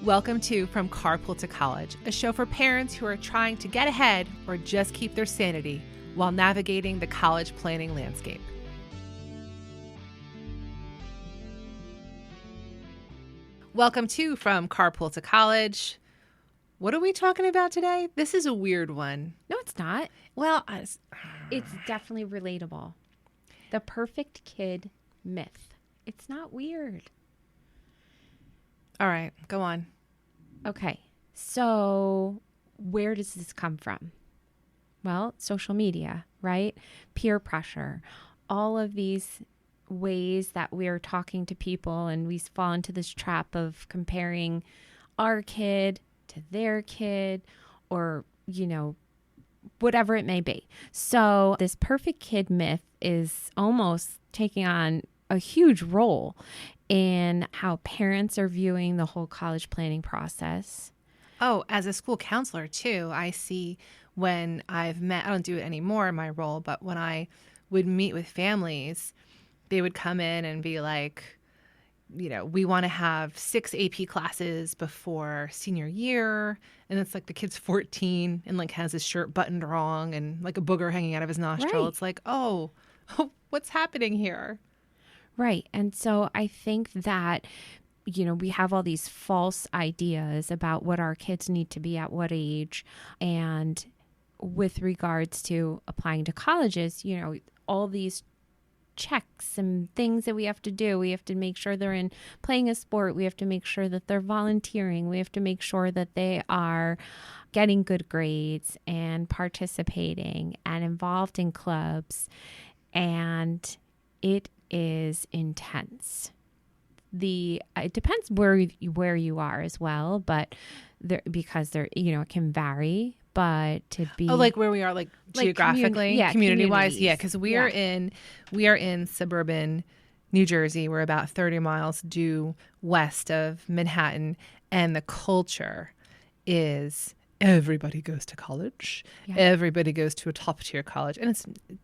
Welcome to From Carpool to College, a show for parents who are trying to get ahead or just keep their sanity while navigating the college planning landscape. Welcome to From Carpool to College. What are we talking about today? This is a weird one. No, it's not. Well, It's definitely relatable. The perfect kid myth. It's not weird. all right, go on. Okay, so where does this come from? Well, social media, right? Peer pressure. All of these ways that we're talking to people and we fall into this trap of comparing our kid to their kid or, whatever it may be. So this perfect kid myth is almost taking on a huge role in how parents are viewing the whole college planning process. Oh, as a school counselor too, I see when I've met, I don't do it anymore in my role, but when I would meet with families, they would come in and be like, we want to have 6 AP classes before senior year. And it's like the kid's 14 and like has his shirt buttoned wrong and like a booger hanging out of his nostril. Right. It's like, oh, what's happening here? Right. And so I think that, we have all these false ideas about what our kids need to be at what age. And with regards to applying to colleges, all these checks and things that we have to do. We have to make sure they're in playing a sport. We have to make sure that they're volunteering. We have to make sure that they are getting good grades and participating and involved in clubs. And it is intense. It depends where you are as well, but because it can vary. But to be like where we are, like geographically, community wise, yeah, because we are in suburban New Jersey. We're about 30 miles due west of Manhattan, and the culture is everybody goes to college, everybody goes to a top tier college, and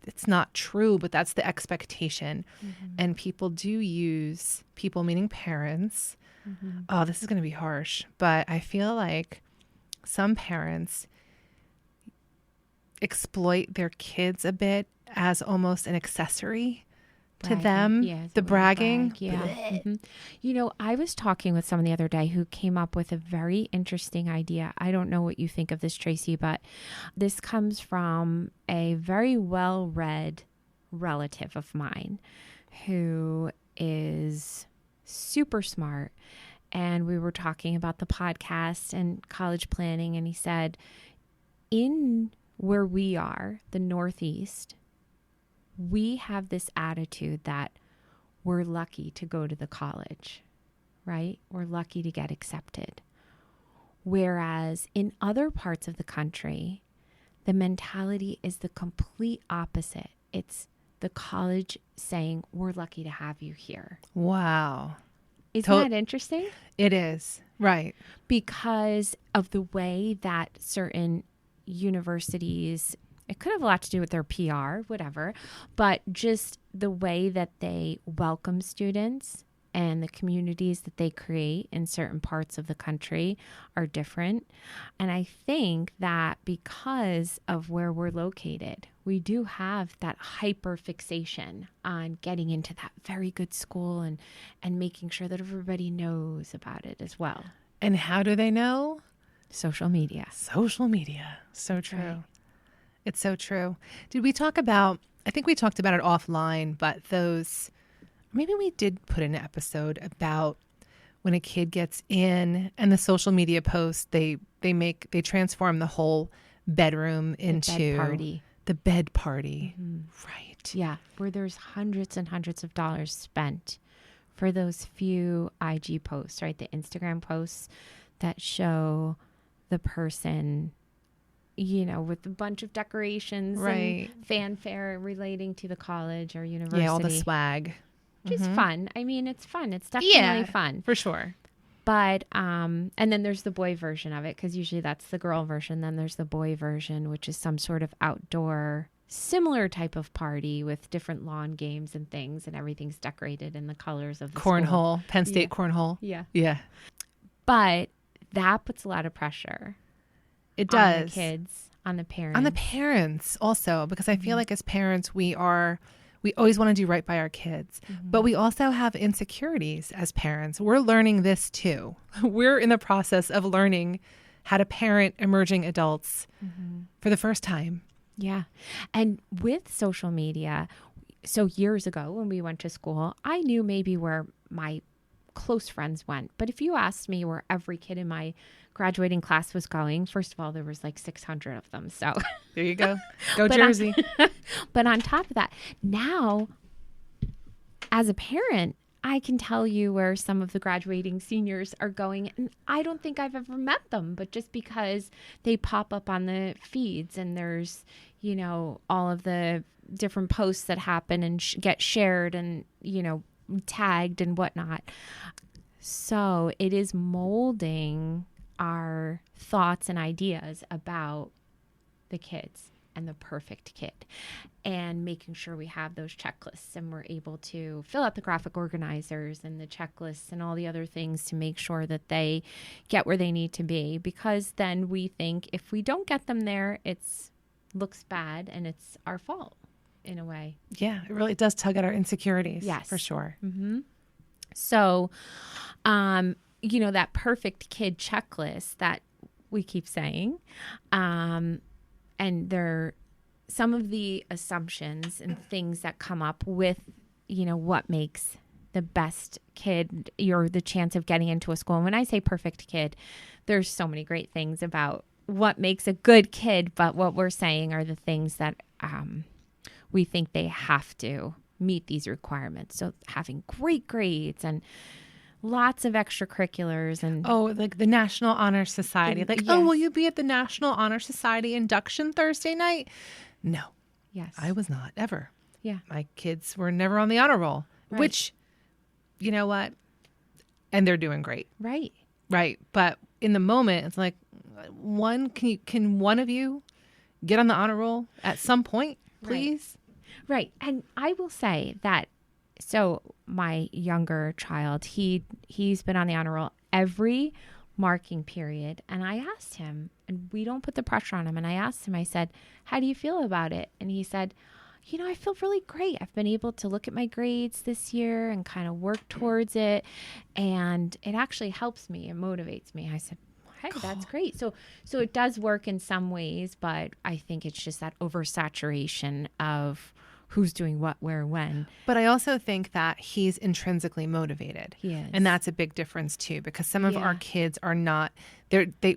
it's not true, but that's the expectation, and people do use people meaning parents. Oh, this is going to be harsh, but I feel like some parents exploit their kids a bit as almost an accessory to them. The bragging. I was talking with someone the other day who came up with a very interesting idea. I don't know what you think of this, Tracy, but this comes from a very well-read relative of mine who is super smart. And we were talking about the podcast and college planning. And he said, in where we are, the Northeast, we have this attitude that we're lucky to go to the college, right? We're lucky to get accepted. Whereas in other parts of the country, the mentality is the complete opposite. It's the college saying, we're lucky to have you here. Wow. Isn't that interesting? It is, right. Because of the way that certain universities, it could have a lot to do with their PR, whatever, but just the way that they welcome students and the communities that they create in certain parts of the country are different. And I think that because of where we're located, we do have that hyper fixation on getting into that very good school and making sure that everybody knows about it as well. And how do they know? Social media. Social media. So true. Right. It's so true. Did we talk about, I think we talked about it offline, but maybe we did put in an episode about when a kid gets in and the social media posts, they transform the whole bedroom into the bed party. Right. Yeah. Where there's hundreds and hundreds of dollars spent for those few IG posts, right? The Instagram posts that show the person, with a bunch of decorations and fanfare relating to the college or university. Yeah, all the swag. Which is fun. I mean, it's fun. It's definitely fun. For sure. But, and then there's the boy version of it, because usually that's the girl version. Then there's the boy version, which is some sort of outdoor, similar type of party with different lawn games and things, and everything's decorated in the colors of the cornhole, school. Penn State cornhole. Yeah. Yeah. But that puts a lot of pressure. It does. On the kids, on the parents. On the parents also, because I feel like as parents, we always want to do right by our kids, but we also have insecurities as parents. We're learning this too. We're in the process of learning how to parent emerging adults for the first time. Yeah. And with social media, so years ago when we went to school, I knew maybe where my close friends went. But if you asked me where every kid in my graduating class was going, first of all, there was like 600 of them. So there you go. Go Jersey. But on top of that, now as a parent, I can tell you where some of the graduating seniors are going. And I don't think I've ever met them, but just because they pop up on the feeds and there's, you know, all of the different posts that happen and get shared and, you know, tagged and whatnot. So it is molding our thoughts and ideas about the kids and the perfect kid, and making sure we have those checklists and we're able to fill out the graphic organizers and the checklists and all the other things to make sure that they get where they need to be. Because then we think if we don't get them there, it's looks bad and it's our fault in a way. Yeah, it really does tug at our insecurities. Yes, for sure. So, you know, that perfect kid checklist that we keep saying, and there some of the assumptions and things that come up with, you know, what makes the best kid, the chance of getting into a school. And when I say perfect kid, there's so many great things about what makes a good kid, but what we're saying are the things that we think they have to meet these requirements. So having great grades and lots of extracurriculars and like the National Honor Society. Will you be at the National Honor Society induction Thursday night? No. Yes. I was not ever. Yeah. My kids were never on the honor roll, which, you know what? And they're doing great. Right. Right. But in the moment, it's like, can one of you get on the honor roll at some point, please? Right. And I will say that, so my younger child, he's been on the honor roll every marking period. And I asked him, and we don't put the pressure on him. And I asked him, I said, how do you feel about it? And he said, you know, I feel really great. I've been able to look at my grades this year and kind of work towards it. And it actually helps me and motivates me. I said, hey, that's great. So it does work in some ways, but I think it's just that oversaturation of who's doing what, where, when. But I also think that he's intrinsically motivated. He is. And that's a big difference too, because some of our kids are not,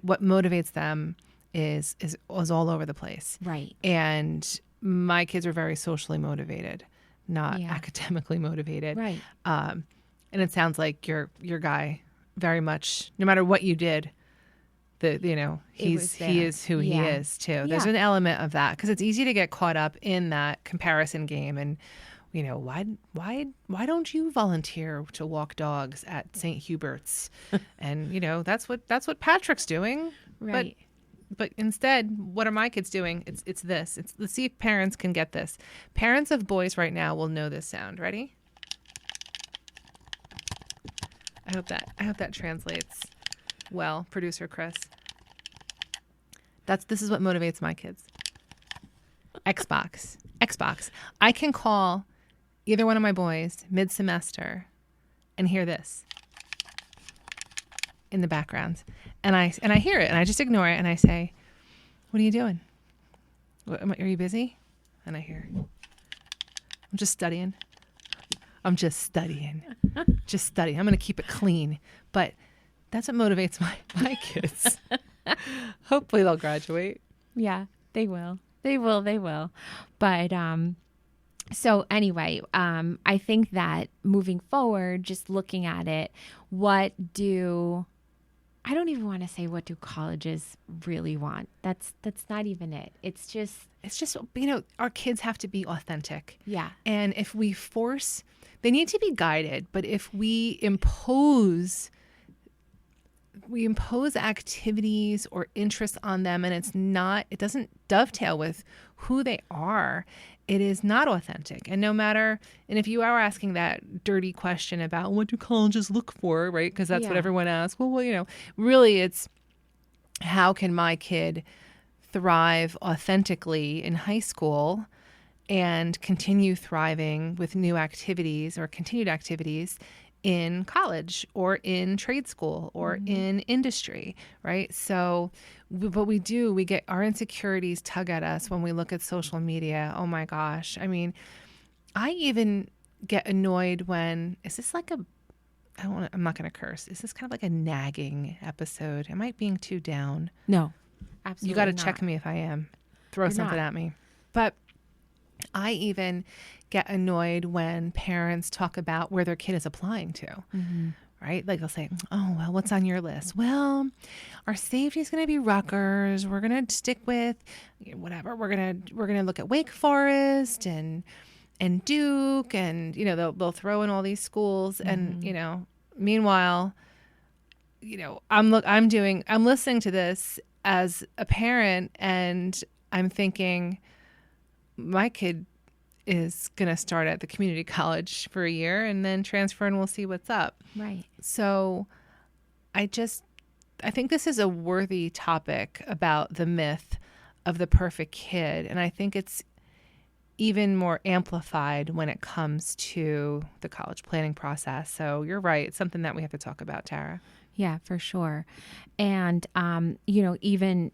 what motivates them is all over the place. Right. And my kids are very socially motivated, not academically motivated. Right. And it sounds like your guy very much, no matter what you did, he is who he is too. There's an element of that because it's easy to get caught up in that comparison game. And, you know, why don't you volunteer to walk dogs at St. Hubert's? And, you know, that's what Patrick's doing. Right. But instead, what are my kids doing? It's this. Let's see if parents can get this. Parents of boys right now will know this sound. Ready? I hope that translates well, producer Chris. This is what motivates my kids. Xbox. I can call either one of my boys mid-semester and hear this in the background. And I hear it and I just ignore it and I say, what are you doing? Are you busy? And I hear, I'm just studying. I'm going to keep it clean. But that's what motivates my kids. Hopefully they'll graduate. Yeah, they will. They will. But so anyway, I think that moving forward, just looking at it, I don't even want to say what do colleges really want. That's not even it. It's just, you know, our kids have to be authentic. Yeah. And if we they need to be guided, but if we impose we impose activities or interests on them, and it doesn't dovetail with who they are. It is not authentic. And if you are asking that dirty question about what do colleges look for, right? Because that's what everyone asks. Well, really it's how can my kid thrive authentically in high school and continue thriving with new activities or continued activities in college or in trade school or in industry, right? So, but we get our insecurities tug at us when we look at social media. Oh my gosh. I mean, I even get annoyed when, I'm not going to curse. Is this kind of like a nagging episode? Am I being too down? No, absolutely You got to not. check me if I am. Throw You're something not. at me. But I even get annoyed when parents talk about where their kid is applying to, right? Like they'll say, oh, well, what's on your list? Well, our safety is going to be Rutgers. We're going to stick with whatever. We're going to look at Wake Forest and Duke, and, they'll throw in all these schools. And, meanwhile, I'm listening to this as a parent, and I'm thinking, my kid is going to start at the community college for a year and then transfer, and we'll see what's up. Right. So I think this is a worthy topic about the myth of the perfect kid. And I think it's even more amplified when it comes to the college planning process. So you're right. It's something that we have to talk about, Tara. Yeah, for sure. And, even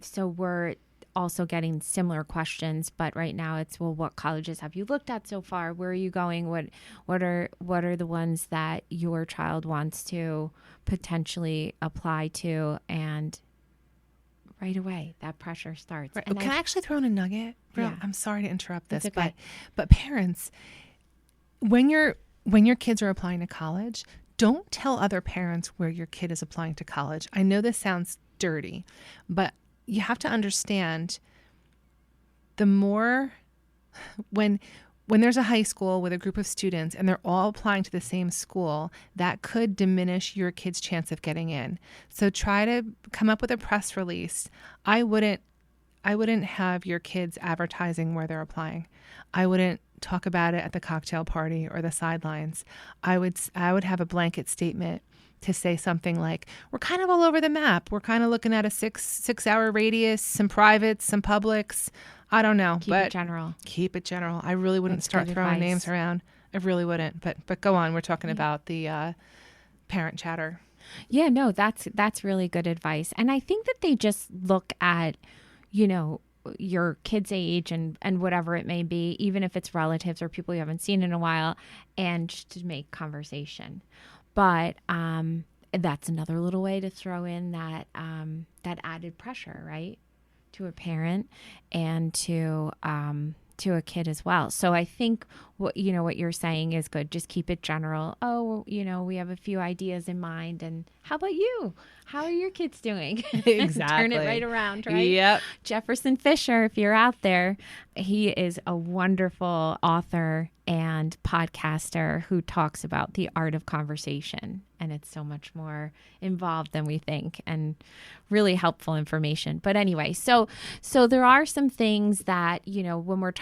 so we're also getting similar questions, but right now it's, well, what colleges have you looked at so far? Where are you going? What are the ones that your child wants to potentially apply to? And right away, that pressure starts. Right. Can I actually throw in a nugget? Yeah. I'm sorry to interrupt this, okay. but parents, when your kids are applying to college, don't tell other parents where your kid is applying to college. I know this sounds dirty, but you have to understand, the more when there's a high school with a group of students and they're all applying to the same school, that could diminish your kid's chance of getting in. So try to come up with a press release. I wouldn't have your kids advertising where they're applying. I wouldn't talk about it at the cocktail party or the sidelines. I would have a blanket statement to say something like, we're kind of all over the map. We're kind of looking at a 6-hour radius, some privates, some publics. I don't know. Keep it general. Keep it general. I really wouldn't start throwing names around. I really wouldn't. But go on. We're talking about the parent chatter. Yeah, no, that's really good advice. And I think that they just look at, your kid's age and whatever it may be, even if it's relatives or people you haven't seen in a while, and just to make conversation. But that's another little way to throw in that added pressure, right, to a parent and to a kid as well. So I think what you're saying is good. Just keep it general. Oh, we have a few ideas in mind. And how about you? How are your kids doing? Exactly. Turn it right around, right? Yep. Jefferson Fisher, if you're out there, he is a wonderful author and podcaster who talks about the art of conversation. And it's so much more involved than we think, and really helpful information. But anyway, so there are some things that, when we're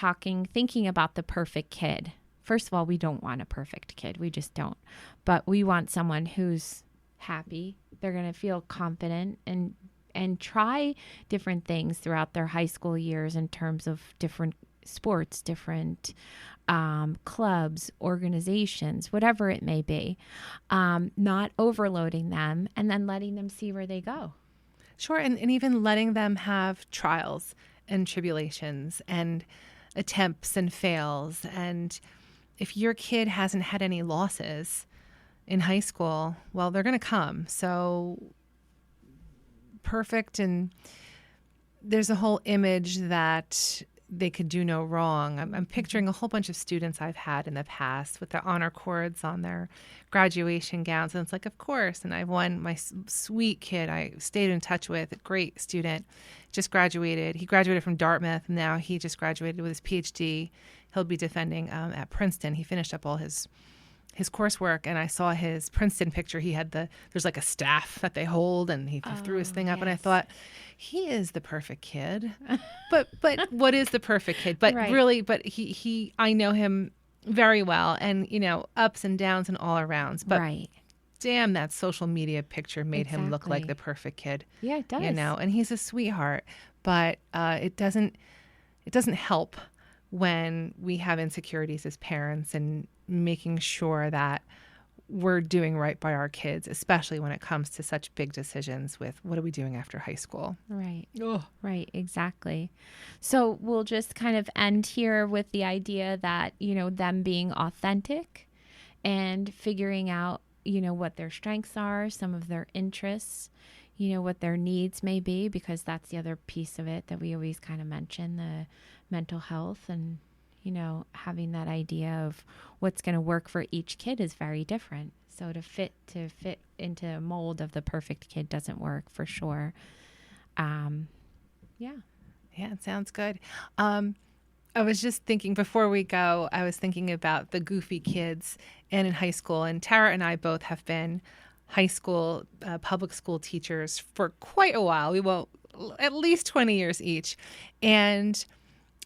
thinking about the perfect kid, first of all, we don't want a perfect kid. We just don't. But we want someone who's happy. They're going to feel confident and try different things throughout their high school years in terms of different sports, different clubs, organizations, whatever it may be, not overloading them, and then letting them see where they go. Sure. And even letting them have trials and tribulations and attempts and fails. And if your kid hasn't had any losses in high school, well, they're going to come. So perfect. And there's a whole image that they could do no wrong. I'm picturing a whole bunch of students I've had in the past with the honor cords on their graduation gowns. And it's like, of course. And I've one, my sweet kid I stayed in touch with, a great student, just graduated. He graduated from Dartmouth. And now he just graduated with his PhD. He'll be defending at Princeton. He finished up all his his coursework and I saw his Princeton picture. There's like a staff that they hold and he threw his thing up and I thought, he is the perfect kid. But what is the perfect kid? But really, I know him very well and, ups and downs and all arounds. But damn, that social media picture made him look like the perfect kid. Yeah, it does. And he's a sweetheart. But it doesn't help when we have insecurities as parents and making sure that we're doing right by our kids, especially when it comes to such big decisions with what are we doing after high school? Right. Ugh. Right. Exactly. So we'll just kind of end here with the idea that, them being authentic and figuring out, what their strengths are, some of their interests, what their needs may be, because that's the other piece of it that we always kind of mention, the mental health and having that idea of what's going to work for each kid is very different. So to fit into a mold of the perfect kid doesn't work for sure. Yeah, it sounds good. I was just thinking before we go, I was thinking about the goofy kids and in high school. And Tara and I both have been high school, public school teachers for quite a while. At least 20 years each. And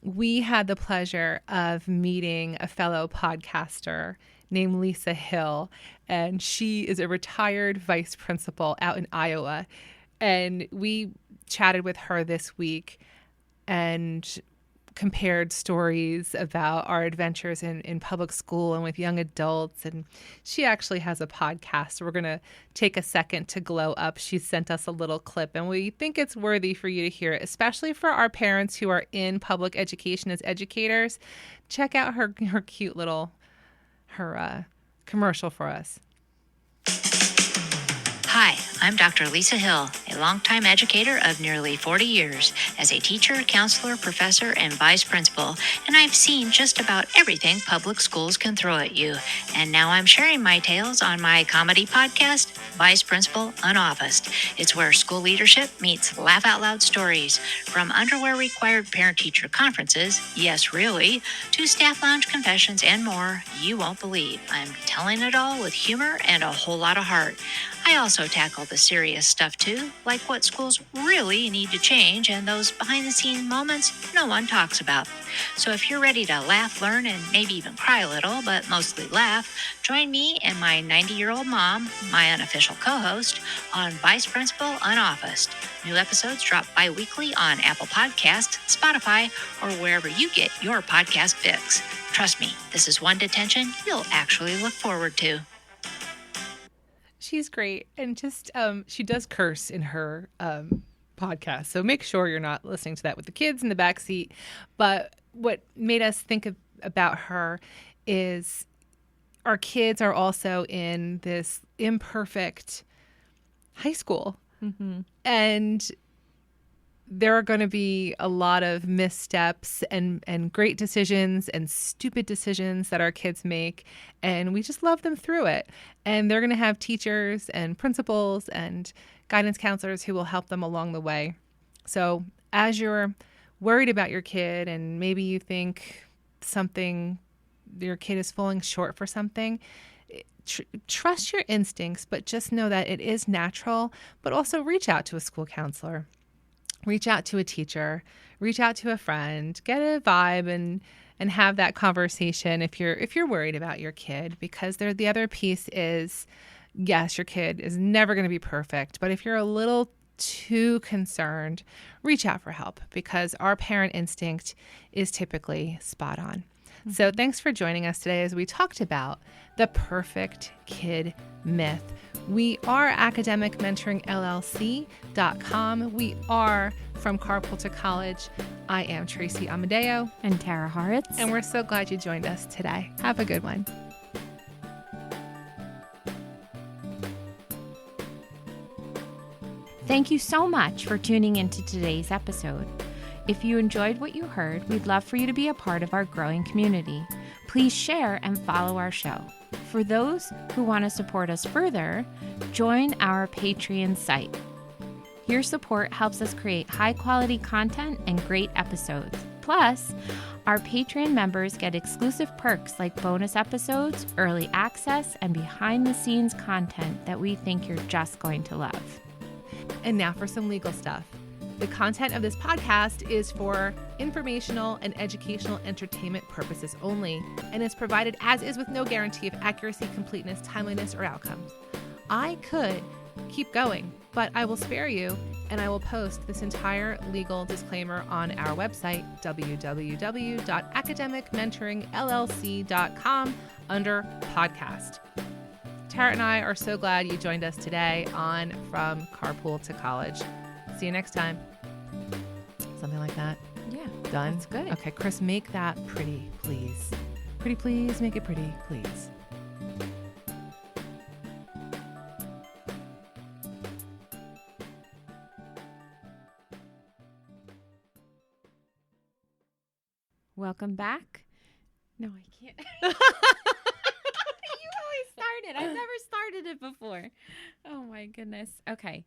we had the pleasure of meeting a fellow podcaster named Lisa Hill, and she is a retired vice principal out in Iowa. And we chatted with her this week and compared stories about our adventures in public school and with young adults. And she actually has a podcast. So we're going to take a second to glow up. She sent us a little clip and we think it's worthy for you to hear it, especially for our parents who are in public education as educators. Check out her cute little, commercial for us. Hi, I'm Dr. Lisa Hill, a longtime educator of nearly 40 years as a teacher, counselor, professor, and vice principal, and I've seen just about everything public schools can throw at you. And now I'm sharing my tales on my comedy podcast, Vice Principal Unofficed. It's where school leadership meets laugh out loud stories, from underwear required parent-teacher conferences, yes really, to staff lounge confessions and more you won't believe. I'm telling it all with humor and a whole lot of heart. I also tackle the serious stuff too, like what schools really need to change and those behind-the-scenes moments no one talks about. So if you're ready to laugh, learn, and maybe even cry a little, but mostly laugh, join me and my 90-year-old mom, my unofficial co-host, on Vice Principal Unofficed. New episodes drop bi-weekly on Apple Podcasts, Spotify, or wherever you get your podcast fix. Trust me, this is one detention you'll actually look forward to. She's great. And just, she does curse in her podcast. So make sure you're not listening to that with the kids in the back seat. But what made us think about her is our kids are also in this imperfect high school. Mm-hmm. And there are going to be a lot of missteps and great decisions and stupid decisions that our kids make. And we just love them through it. And they're going to have teachers and principals and guidance counselors who will help them along the way. So as you're worried about your kid and maybe you think your kid is falling short for something, trust your instincts, but just know that it is natural, but also reach out to a school counselor. Reach out to a teacher, reach out to a friend, get a vibe and have that conversation if you're worried about your kid, because the other piece is, yes, your kid is never going to be perfect, but if you're a little too concerned, reach out for help, because our parent instinct is typically spot on. Mm-hmm. So thanks for joining us today as we talked about the perfect kid myth. We are academicmentoringllc.com. We are from Carpool to College. I am Tracy Amadeo. And Tara Horitz. And we're so glad you joined us today. Have a good one. Thank you so much for tuning into today's episode. If you enjoyed what you heard, we'd love for you to be a part of our growing community. Please share and follow our show. For those who want to support us further, join our Patreon site. Your support helps us create high-quality content and great episodes. Plus, our Patreon members get exclusive perks like bonus episodes, early access, and behind-the-scenes content that we think you're just going to love. And now for some legal stuff. The content of this podcast is for informational and educational entertainment purposes only, and is provided as is with no guarantee of accuracy, completeness, timeliness, or outcomes. I could keep going, but I will spare you, and I will post this entire legal disclaimer on our website, www.academicmentoringllc.com, under podcast. Tara and I are so glad you joined us today on From Carpool to College. See you next time. Something like that. Yeah. Done? That's good. Okay, Chris, make that pretty, please. Pretty, please. Make it pretty, please. Welcome back. No, I can't. You always start it. I've never started it before. Oh, my goodness. Okay.